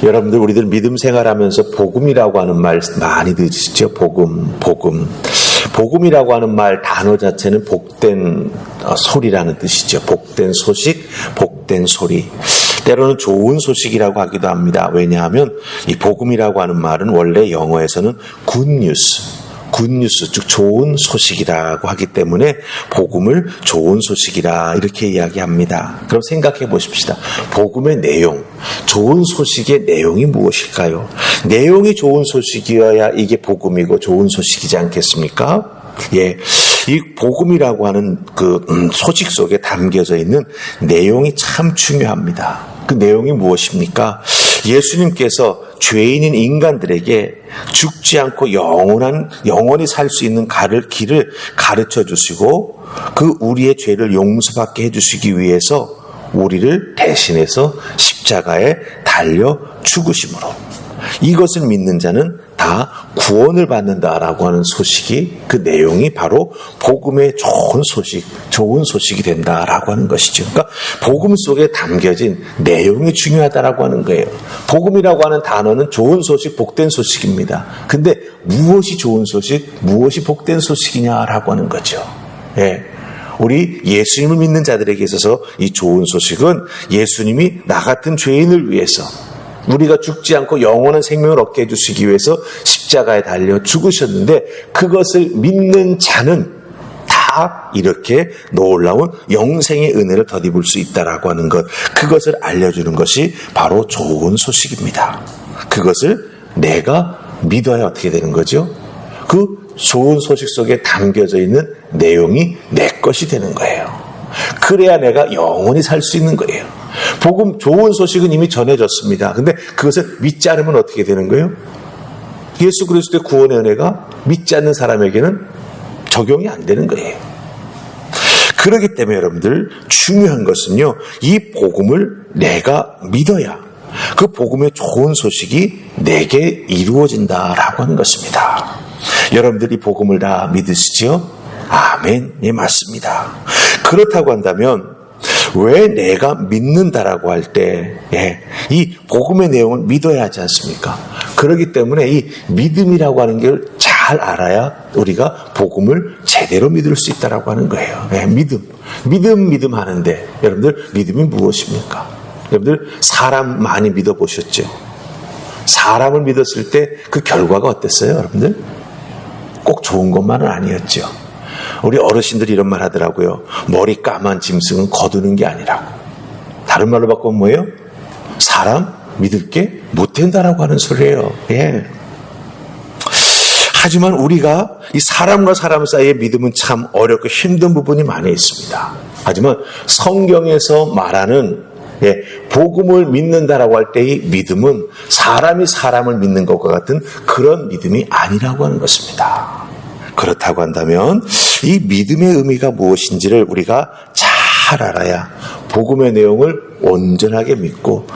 여러분들 우리들 믿음 생활하면서 복음이라고 하는 말 많이 들으시죠? 복음이라고 하는 말 단어 자체는 복된 소리라는 뜻이죠. 복된 소식, 복된 소리. 때로는 좋은 소식이라고 하기도 합니다. 왜냐하면 이 복음이라고 하는 말은 원래 영어에서는 굿뉴스, 즉 좋은 소식이라고 하기 때문에 복음을 좋은 소식이라 이렇게 이야기합니다. 그럼 생각해 보십시다. 복음의 내용, 좋은 소식의 내용이 무엇일까요? 내용이 좋은 소식이어야 이게 복음이고 좋은 소식이지 않겠습니까? 예, 이 복음이라고 하는 그 소식 속에 담겨져 있는 내용이 참 중요합니다. 그 내용이 무엇입니까? 예수님께서 죄인인 인간들에게 죽지 않고 영원히 살 수 있는 길을 가르쳐 주시고 그 우리의 죄를 용서받게 해주시기 위해서 우리를 대신해서 십자가에 달려 죽으심으로 이것을 믿는 자는 다 구원을 받는다라고 하는 소식이 그 내용이 바로 복음의 좋은 소식이 된다라고 하는 것이죠. 그러니까 복음 속에 담겨진 내용이 중요하다라고 하는 거예요. 복음이라고 하는 단어는 좋은 소식, 복된 소식입니다. 근데 무엇이 좋은 소식, 무엇이 복된 소식이냐라고 하는 거죠. 예. 우리 예수님을 믿는 자들에게 있어서 이 좋은 소식은 예수님이 나 같은 죄인을 위해서 우리가 죽지 않고 영원한 생명을 얻게 해주시기 위해서 십자가에 달려 죽으셨는데 그것을 믿는 자는 다 이렇게 놀라운 영생의 은혜를 덧입을 수 있다라고 하는 것, 그것을 알려주는 것이 바로 좋은 소식입니다. 그것을 내가 믿어야 어떻게 되는 거죠? 그 좋은 소식 속에 담겨져 있는 내용이 내 것이 되는 거예요. 그래야 내가 영원히 살 수 있는 거예요. 복음 좋은 소식은 이미 전해졌습니다. 근데 그것을 믿지 않으면 어떻게 되는 거예요? 예수 그리스도의 구원의 은혜가 믿지 않는 사람에게는 적용이 안 되는 거예요. 그렇기 때문에 여러분들 중요한 것은요, 이 복음을 내가 믿어야 그 복음의 좋은 소식이 내게 이루어진다라고 하는 것입니다. 여러분들이 복음을 다 믿으시죠? 아멘. 예, 맞습니다. 그렇다고 한다면 왜 내가 믿는다라고 할 때, 이 복음의 내용을 믿어야 하지 않습니까? 그렇기 때문에 이 믿음이라고 하는 걸 잘 알아야 우리가 복음을 제대로 믿을 수 있다라고 하는 거예요. 믿음 하는데 여러분들 믿음이 무엇입니까? 여러분들 사람 많이 믿어보셨죠? 사람을 믿었을 때 그 결과가 어땠어요, 여러분들? 꼭 좋은 것만은 아니었죠. 우리 어르신들이 이런 말 하더라고요. 머리 까만 짐승은 거두는 게 아니라고. 다른 말로 바꾸면 뭐예요? 사람 믿을 게 못 된다라고 하는 소리예요. 예. 하지만 우리가 이 사람과 사람 사이의 믿음은 참 어렵고 힘든 부분이 많이 있습니다. 하지만 성경에서 말하는 복음을 믿는다라고 할 때의 믿음은 사람이 사람을 믿는 것과 같은 그런 믿음이 아니라고 하는 것입니다. 그렇다고 한다면 이 믿음의 의미가 무엇인지를 우리가 잘 알아야 복음의 내용을 온전하게 믿고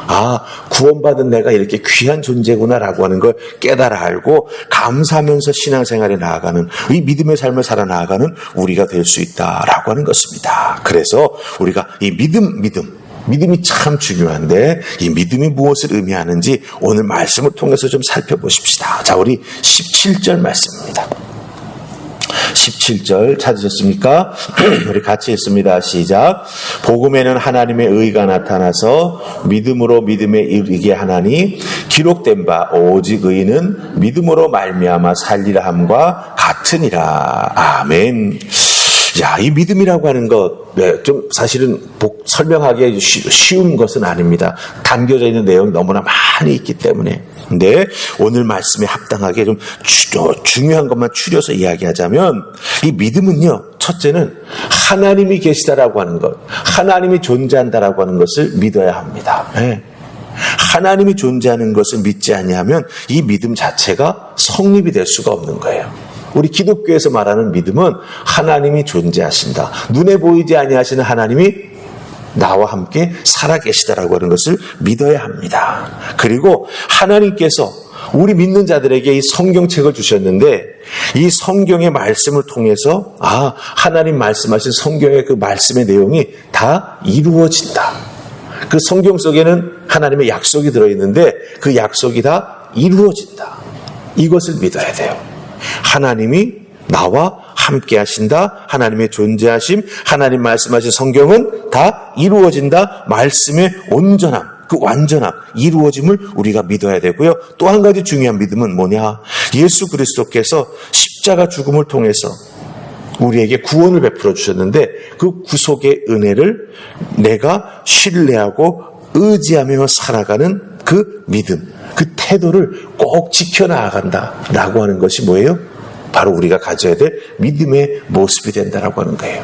구원받은 내가 이렇게 귀한 존재구나라고 하는 걸 깨달아 알고 감사하면서 신앙생활에 나아가는 이 믿음의 삶을 살아나가는 우리가 될 수 있다라고 하는 것입니다. 그래서 우리가 이 믿음이 참 중요한데 이 믿음이 무엇을 의미하는지 오늘 말씀을 통해서 좀 살펴보십시다. 자, 우리 17절 말씀입니다. 17절 찾으셨습니까? 우리 같이 읽습니다. 시작. 복음에는 하나님의 의가 나타나서 믿음으로 믿음에 이르게 하나니 기록된 바 오직 의인은 믿음으로 말미암아 살리라 함과 같으니라. 아멘. 야, 이 믿음이라고 하는 것, 좀 사실은 설명하기 쉬운 것은 아닙니다. 담겨져 있는 내용이 너무나 많이 있기 때문에. 근데 오늘 말씀에 합당하게 좀 중요한 것만 추려서 이야기하자면 이 믿음은요, 첫째는 하나님이 계시다라고 하는 것, 하나님이 존재한다라고 하는 것을 믿어야 합니다. 하나님이 존재하는 것을 믿지 아니하면 이 믿음 자체가 성립이 될 수가 없는 거예요. 우리 기독교에서 말하는 믿음은 하나님이 존재하신다. 눈에 보이지 아니하시는 하나님이 나와 함께 살아계시다라고 하는 것을 믿어야 합니다. 그리고 하나님께서 우리 믿는 자들에게 이 성경책을 주셨는데 이 성경의 말씀을 통해서 하나님 말씀하신 성경의 그 말씀의 내용이 다 이루어진다. 그 성경 속에는 하나님의 약속이 들어있는데 그 약속이 다 이루어진다. 이것을 믿어야 돼요. 하나님이 나와 함께 하신다. 하나님의 존재하심, 하나님 말씀하신 성경은 다 이루어진다. 말씀의 온전함, 그 완전함, 이루어짐을 우리가 믿어야 되고요. 또 한 가지 중요한 믿음은 뭐냐? 예수 그리스도께서 십자가 죽음을 통해서 우리에게 구원을 베풀어 주셨는데 그 구속의 은혜를 내가 신뢰하고 의지하며 살아가는 그 믿음, 그 태도를 꼭 지켜나간다라고 하는 것이 뭐예요? 바로 우리가 가져야 될 믿음의 모습이 된다라고 하는 거예요.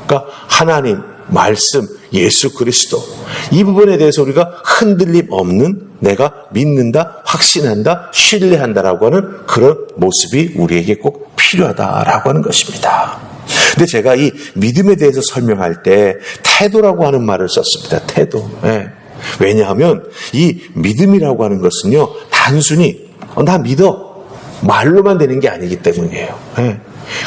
그러니까 하나님, 말씀, 예수 그리스도 이 부분에 대해서 우리가 흔들림 없는 내가 믿는다, 확신한다, 신뢰한다라고 하는 그런 모습이 우리에게 꼭 필요하다라고 하는 것입니다. 근데 제가 이 믿음에 대해서 설명할 때 태도라고 하는 말을 썼습니다. 태도. 예. 왜냐하면 이 믿음이라고 하는 것은요, 단순히 나 믿어 말로만 되는 게 아니기 때문이에요. 예.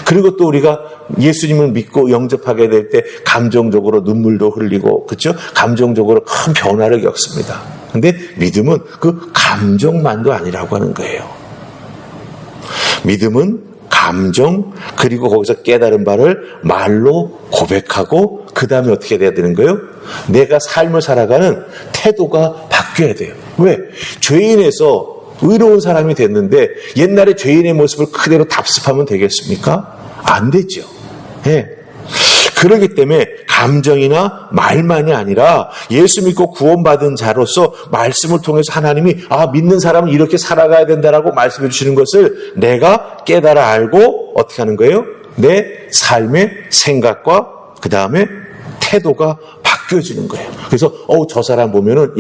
그리고 또 우리가 예수님을 믿고 영접하게 될 때 감정적으로 눈물도 흘리고, 그렇죠? 감정적으로 큰 변화를 겪습니다. 근데 믿음은 그 감정만도 아니라고 하는 거예요. 믿음은 감정, 그리고 거기서 깨달은 바를 말로 고백하고, 그 다음에 어떻게 돼야 되는 거예요? 내가 삶을 살아가는 태도가 바뀌어야 돼요. 왜? 죄인에서 의로운 사람이 됐는데 옛날에 죄인의 모습을 그대로 답습하면 되겠습니까? 안 되죠. 예. 그렇기 때문에 감정이나 말만이 아니라 예수 믿고 구원받은 자로서 말씀을 통해서 하나님이 믿는 사람은 이렇게 살아가야 된다라고 말씀해 주시는 것을 내가 깨달아 알고 어떻게 하는 거예요? 내 삶의 생각과 그 다음에 태도가 바뀌어지는 거예요. 그래서 저 사람 보면은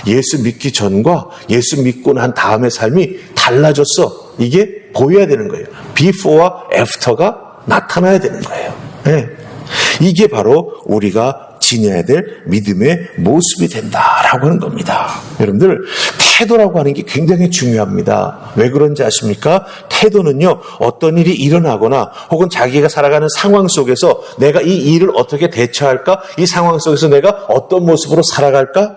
예수 믿기 전과 예수 믿고 난 다음의 삶이 달라졌어. 이게 보여야 되는 거예요. before와 after가 나타나야 되는 거예요. 네. 이게 바로 우리가 지녀야 될 믿음의 모습이 된다라고 하는 겁니다. 여러분들, 태도라고 하는 게 굉장히 중요합니다. 왜 그런지 아십니까? 태도는요, 어떤 일이 일어나거나 혹은 자기가 살아가는 상황 속에서 내가 이 일을 어떻게 대처할까? 이 상황 속에서 내가 어떤 모습으로 살아갈까?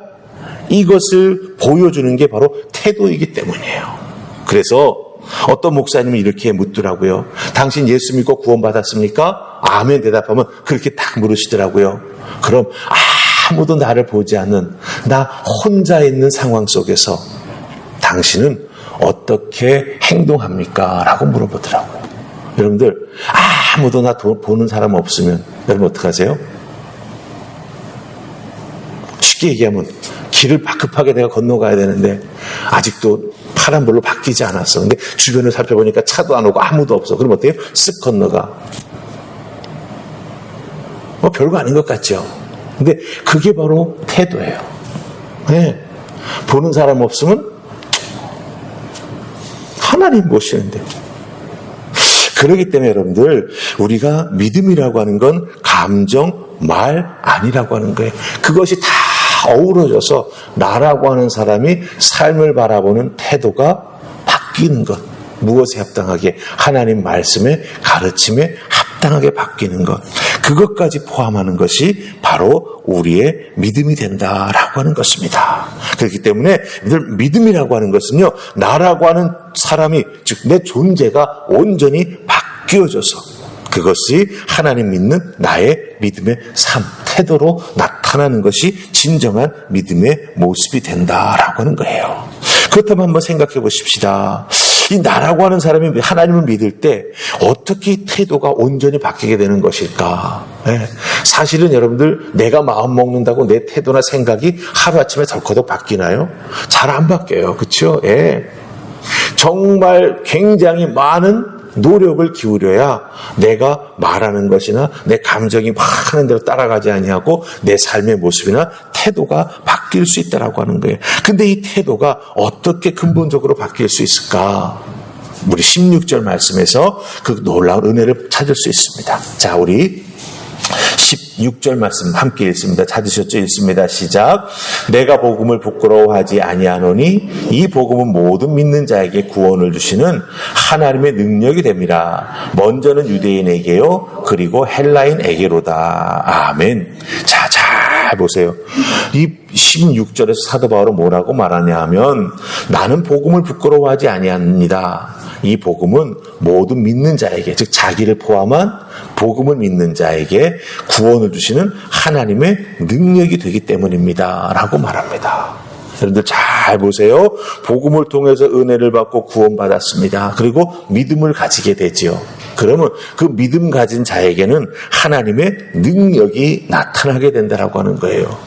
이것을 보여주는 게 바로 태도이기 때문이에요. 그래서 어떤 목사님이 이렇게 묻더라고요. 당신 예수 믿고 구원받았습니까? 아멘 대답하면 그렇게 딱 물으시더라고요. 그럼 아무도 나를 보지 않는 나 혼자 있는 상황 속에서 당신은 어떻게 행동합니까? 라고 물어보더라고요. 여러분들, 아무도 나 보는 사람 없으면 여러분 어떡하세요? 쉽게 얘기하면 길을 급하게 내가 건너가야 되는데 아직도 파란불로 바뀌지 않았어. 근데 주변을 살펴보니까 차도 안 오고 아무도 없어. 그럼 어때요? 쓱 건너가. 별거 아닌 것 같죠? 근데 그게 바로 태도예요. 네. 보는 사람 없으면 하나님 보시는데. 그렇기 때문에 여러분들, 우리가 믿음이라고 하는 건 감정, 말 아니라고 하는 거예요. 그것이 다 어우러져서 나라고 하는 사람이 삶을 바라보는 태도가 바뀌는 것. 무엇에 합당하게? 하나님 말씀에 가르침에 합당하게 바뀌는 것. 그것까지 포함하는 것이 바로 우리의 믿음이 된다라고 하는 것입니다. 그렇기 때문에 믿음이라고 하는 것은요, 나라고 하는 사람이, 즉 내 존재가 온전히 바뀌어져서 그것이 하나님 믿는 나의 믿음의 삶, 태도로 나타나는 것이 진정한 믿음의 모습이 된다라고 하는 거예요. 그렇다면 한번 생각해 보십시다. 이 나라고 하는 사람이 하나님을 믿을 때 어떻게 태도가 온전히 바뀌게 되는 것일까? 네. 사실은 여러분들, 내가 마음 먹는다고 내 태도나 생각이 하루아침에 덜커덕 바뀌나요? 잘 안 바뀌어요. 그렇죠? 예. 정말 굉장히 많은 노력을 기울여야 내가 말하는 것이나 내 감정이 막 하는 대로 따라가지 아니하고 내 삶의 모습이나 태도가 바뀔 수 있다라고 하는 거예요. 근데 이 태도가 어떻게 근본적으로 바뀔 수 있을까? 우리 16절 말씀에서 그 놀라운 은혜를 찾을 수 있습니다. 자, 우리 16절 말씀 함께 읽습니다. 찾으셨죠? 읽습니다. 시작. 내가 복음을 부끄러워하지 아니하노니 이 복음은 모든 믿는 자에게 구원을 주시는 하나님의 능력이 됨이라. 먼저는 유대인에게요, 그리고 헬라인에게로다. 아멘. 자, 잘 잘 보세요. 이 16절에서 사도 바울은 뭐라고 말하냐 하면 나는 복음을 부끄러워하지 아니합니다. 이 복음은 모든 믿는 자에게, 즉 자기를 포함한 복음을 믿는 자에게 구원을 주시는 하나님의 능력이 되기 때문입니다. 라고 말합니다. 여러분들 잘 보세요. 복음을 통해서 은혜를 받고 구원받았습니다. 그리고 믿음을 가지게 되지요. 그러면 그 믿음 가진 자에게는 하나님의 능력이 나타나게 된다라고 하는 거예요.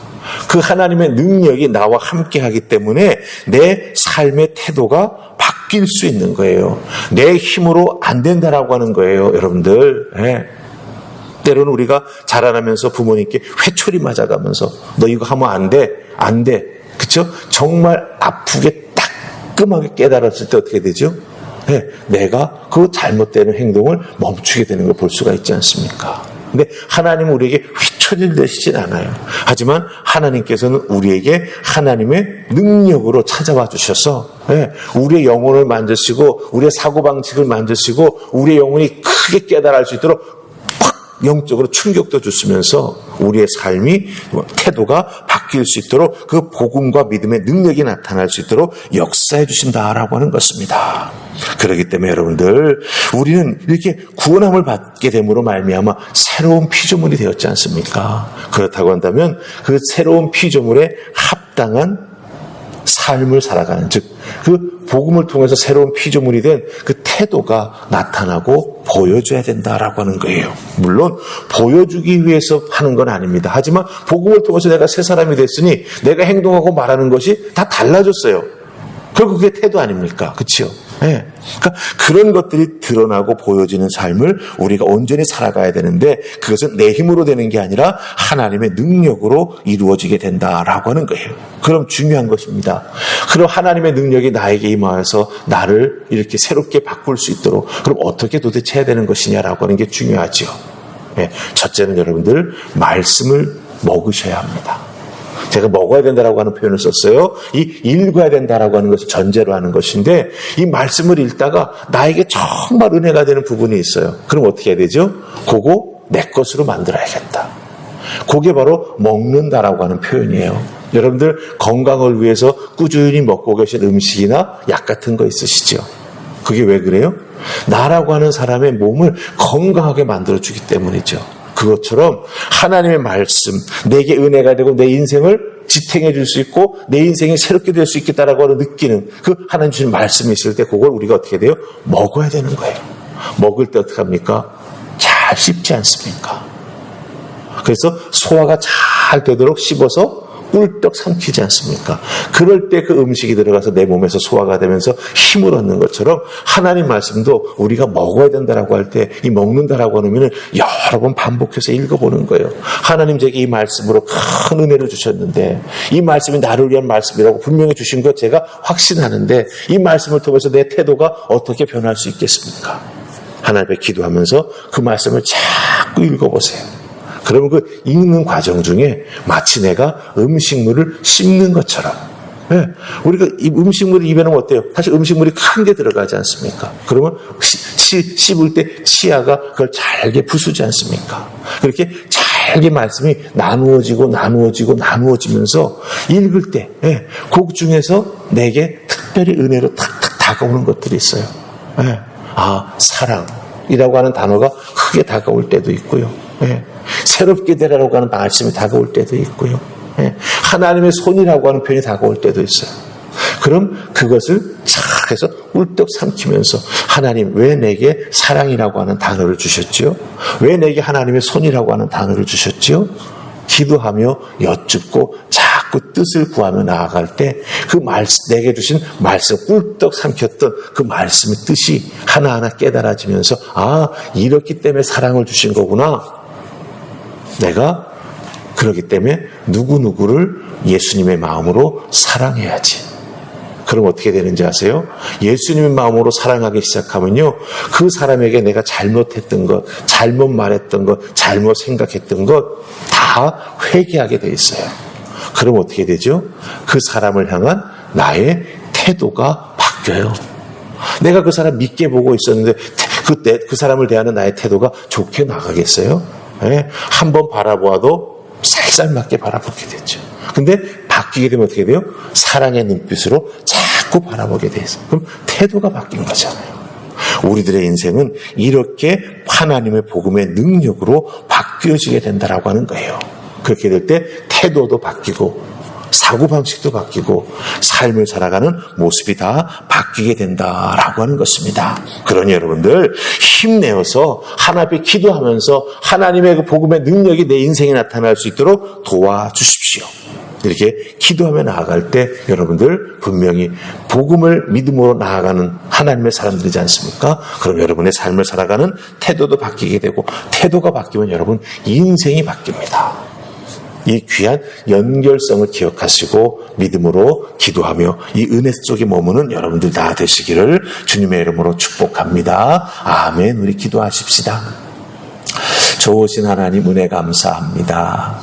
그 하나님의 능력이 나와 함께 하기 때문에 내 삶의 태도가 바뀔 수 있는 거예요. 내 힘으로 안 된다라고 하는 거예요, 여러분들. 네. 때로는 우리가 자라나면서 부모님께 회초리 맞아가면서 너 이거 하면 안 돼, 안 돼. 그렇죠? 정말 아프게 따끔하게 깨달았을 때 어떻게 되죠? 네, 내가 그 잘못되는 행동을 멈추게 되는 걸 볼 수가 있지 않습니까? 근데 하나님은 우리에게 휘초리를 내시진 않아요. 하지만 하나님께서는 우리에게 하나님의 능력으로 찾아와 주셔서 우리의 영혼을 만드시고 우리의 사고방식을 만드시고 우리의 영혼이 크게 깨달을 수 있도록 영적으로 충격도 주시면서 우리의 삶이 태도가 바뀔 수 있도록 그 복음과 믿음의 능력이 나타날 수 있도록 역사해 주신다라고 하는 것입니다. 그렇기 때문에 여러분들 우리는 이렇게 구원함을 받게 됨으로 말미암아 새로운 피조물이 되었지 않습니까? 그렇다고 한다면 그 새로운 피조물에 합당한 삶을 살아가는, 즉 그 복음을 통해서 새로운 피조물이 된 그 태도가 나타나고 보여줘야 된다라고 하는 거예요. 물론 보여주기 위해서 하는 건 아닙니다. 하지만 복음을 통해서 내가 새 사람이 됐으니 내가 행동하고 말하는 것이 다 달라졌어요. 결국 그게 태도 아닙니까? 그렇죠? 네. 그러니까 그런 것들이 드러나고 보여지는 삶을 우리가 온전히 살아가야 되는데 그것은 내 힘으로 되는 게 아니라 하나님의 능력으로 이루어지게 된다라고 하는 거예요. 그럼 중요한 것입니다. 그럼 하나님의 능력이 나에게 임하여서 나를 이렇게 새롭게 바꿀 수 있도록 그럼 어떻게 도대체 해야 되는 것이냐라고 하는 게 중요하죠. 네. 첫째는 여러분들 말씀을 먹으셔야 합니다. 제가 먹어야 된다라고 하는 표현을 썼어요. 이 읽어야 된다라고 하는 것을 전제로 하는 것인데 이 말씀을 읽다가 나에게 정말 은혜가 되는 부분이 있어요. 그럼 어떻게 해야 되죠? 그거 내 것으로 만들어야겠다. 그게 바로 먹는다라고 하는 표현이에요. 여러분들 건강을 위해서 꾸준히 먹고 계신 음식이나 약 같은 거 있으시죠? 그게 왜 그래요? 나라고 하는 사람의 몸을 건강하게 만들어주기 때문이죠. 그것처럼 하나님의 말씀, 내게 은혜가 되고 내 인생을 지탱해 줄 수 있고 내 인생이 새롭게 될 수 있겠다라고 하는 느끼는 그 하나님 주신 말씀이 있을 때 그걸 우리가 어떻게 돼요? 먹어야 되는 거예요. 먹을 때 어떻게 합니까? 잘 씹지 않습니까? 그래서 소화가 잘 되도록 씹어서 꿀떡 삼키지 않습니까? 그럴 때 그 음식이 들어가서 내 몸에서 소화가 되면서 힘을 얻는 것처럼 하나님 말씀도 우리가 먹어야 된다라고 할 때 이 먹는다라고 하면 여러 번 반복해서 읽어보는 거예요. 하나님 제게 이 말씀으로 큰 은혜를 주셨는데 이 말씀이 나를 위한 말씀이라고 분명히 주신 것 제가 확신하는데 이 말씀을 통해서 내 태도가 어떻게 변할 수 있겠습니까? 하나님 앞에 기도하면서 그 말씀을 자꾸 읽어보세요. 그러면 그 읽는 과정 중에 마치 내가 음식물을 씹는 것처럼 우리가 이 음식물을 입에 넣으면 어때요? 사실 음식물이 큰 게 들어가지 않습니까? 그러면 씹을 때 치아가 그걸 잘게 부수지 않습니까? 그렇게 잘게 말씀이 나누어지면서 읽을 때 그 중에서 내게 특별히 은혜로 탁탁 다가오는 것들이 있어요. 사랑이라고 하는 단어가 크게 다가올 때도 있고요. 새롭게 되라고 하는 말씀이 다가올 때도 있고요. 하나님의 손이라고 하는 표현이 다가올 때도 있어요. 그럼 그것을 착 해서 꿀떡 삼키면서 하나님 왜 내게 사랑이라고 하는 단어를 주셨지요? 왜 내게 하나님의 손이라고 하는 단어를 주셨지요? 기도하며 여쭙고 자꾸 뜻을 구하며 나아갈 때 그 말씀, 내게 주신 말씀, 꿀떡 삼켰던 그 말씀의 뜻이 하나하나 깨달아지면서 이렇기 때문에 사랑을 주신 거구나. 내가 그렇기 때문에 누구누구를 예수님의 마음으로 사랑해야지. 그럼 어떻게 되는지 아세요? 예수님의 마음으로 사랑하기 시작하면요. 그 사람에게 내가 잘못했던 것, 잘못 말했던 것, 잘못 생각했던 것 다 회개하게 돼 있어요. 그럼 어떻게 되죠? 그 사람을 향한 나의 태도가 바뀌어요. 내가 그 사람 믿게 보고 있었는데 그때 그 사람을 대하는 나의 태도가 좋게 나가겠어요? 한번 바라보아도 쌀쌀맞게 바라보게 되죠. 근데 바뀌게 되면 어떻게 돼요? 사랑의 눈빛으로 자꾸 바라보게 돼서 그럼 태도가 바뀐 거잖아요. 우리들의 인생은 이렇게 하나님의 복음의 능력으로 바뀌어지게 된다라고 하는 거예요. 그렇게 될 때 태도도 바뀌고 사고방식도 바뀌고 삶을 살아가는 모습이 다 바뀌게 된다라고 하는 것입니다. 그러니 여러분들 힘내어서 하나님 앞에 기도하면서 하나님의 그 복음의 능력이 내 인생에 나타날 수 있도록 도와주십시오. 이렇게 기도하며 나아갈 때 여러분들 분명히 복음을 믿음으로 나아가는 하나님의 사람들이지 않습니까? 그럼 여러분의 삶을 살아가는 태도도 바뀌게 되고 태도가 바뀌면 여러분 인생이 바뀝니다. 이 귀한 연결성을 기억하시고 믿음으로 기도하며 이 은혜 속에 머무는 여러분들 다 되시기를 주님의 이름으로 축복합니다. 아멘. 우리 기도하십시다. 좋으신 하나님 은혜 감사합니다.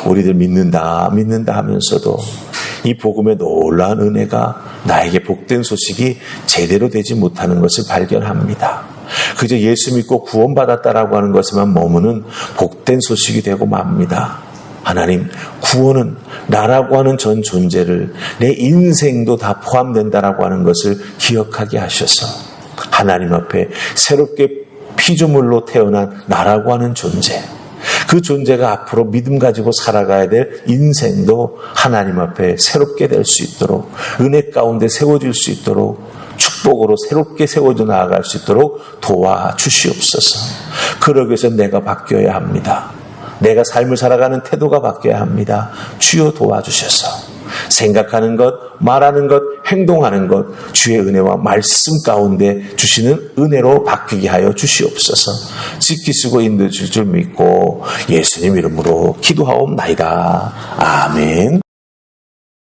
우리들 믿는다 하면서도 이 복음의 놀라운 은혜가 나에게 복된 소식이 제대로 되지 못하는 것을 발견합니다. 그저 예수 믿고 구원받았다라고 하는 것에만 머무는 복된 소식이 되고 맙니다. 하나님, 구원은 나라고 하는 전 존재를 내 인생도 다 포함된다라고 하는 것을 기억하게 하셔서 하나님 앞에 새롭게 피조물로 태어난 나라고 하는 존재, 그 존재가 앞으로 믿음 가지고 살아가야 될 인생도 하나님 앞에 새롭게 될 수 있도록 은혜 가운데 세워질 수 있도록 축복으로 새롭게 세워져 나아갈 수 있도록 도와주시옵소서. 그러기 위해서 내가 바뀌어야 합니다. 내가 삶을 살아가는 태도가 바뀌어야 합니다. 주여 도와주셔서 생각하는 것, 말하는 것, 행동하는 것 주의 은혜와 말씀 가운데 주시는 은혜로 바뀌게 하여 주시옵소서. 지키시고 인도해 주실 줄 믿고 예수님 이름으로 기도하옵나이다. 아멘.